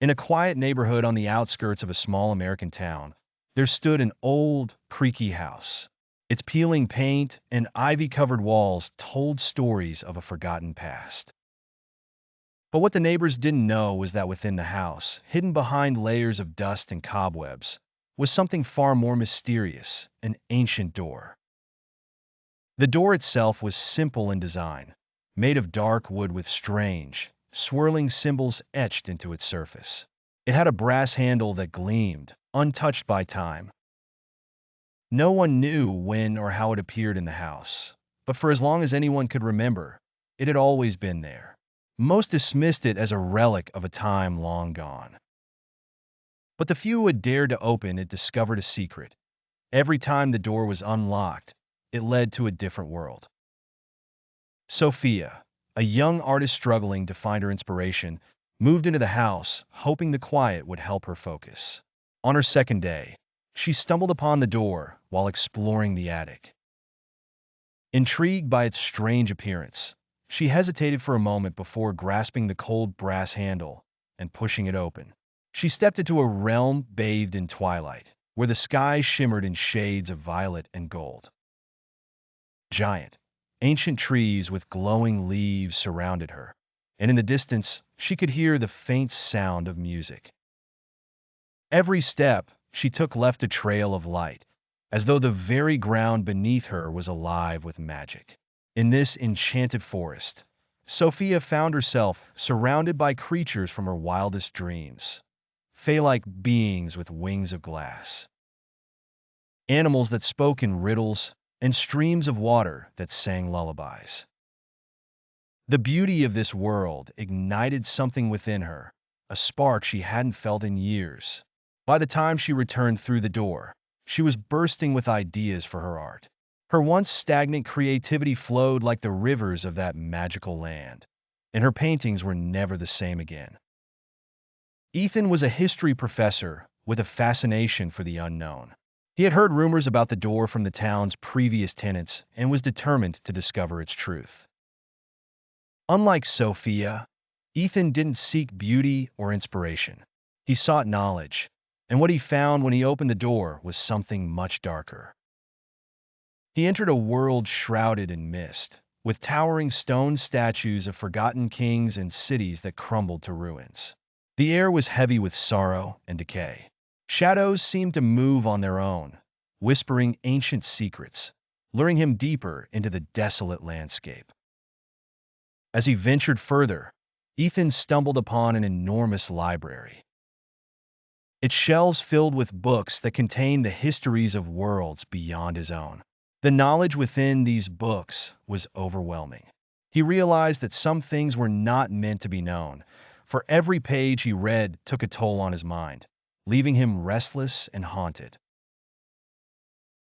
In a quiet neighborhood on the outskirts of a small American town, there stood an old, creaky house. Its peeling paint and ivy-covered walls told stories of a forgotten past. But what the neighbors didn't know was that within the house, hidden behind layers of dust and cobwebs, was something far more mysterious, an ancient door. The door itself was simple in design, made of dark wood with strange, swirling symbols etched into its surface. It had a brass handle that gleamed, untouched by time. No one knew when or how it appeared in the house, but for as long as anyone could remember, it had always been there. Most dismissed it as a relic of a time long gone. But the few who had dared to open it discovered a secret. Every time the door was unlocked, it led to a different world. Sophia, a young artist struggling to find her inspiration, moved into the house, hoping the quiet would help her focus. On her second day, she stumbled upon the door while exploring the attic. Intrigued by its strange appearance, she hesitated for a moment before grasping the cold brass handle and pushing it open. She stepped into a realm bathed in twilight, where the sky shimmered in shades of violet and gold. Giant, ancient trees with glowing leaves surrounded her, and in the distance she could hear the faint sound of music. Every step she took left a trail of light, as though the very ground beneath her was alive with magic. In this enchanted forest, Sophia found herself surrounded by creatures from her wildest dreams, fey-like beings with wings of glass, animals that spoke in riddles, and streams of water that sang lullabies. The beauty of this world ignited something within her, a spark she hadn't felt in years. By the time she returned through the door, she was bursting with ideas for her art. Her once stagnant creativity flowed like the rivers of that magical land, and her paintings were never the same again. Ethan was a history professor with a fascination for the unknown. He had heard rumors about the door from the town's previous tenants and was determined to discover its truth. Unlike Sophia, Ethan didn't seek beauty or inspiration. He sought knowledge, and what he found when he opened the door was something much darker. He entered a world shrouded in mist, with towering stone statues of forgotten kings and cities that crumbled to ruins. The air was heavy with sorrow and decay. Shadows seemed to move on their own, whispering ancient secrets, luring him deeper into the desolate landscape. As he ventured further, Ethan stumbled upon an enormous library. Its shelves filled with books that contained the histories of worlds beyond his own. The knowledge within these books was overwhelming. He realized that some things were not meant to be known, for every page he read took a toll on his mind, leaving him restless and haunted.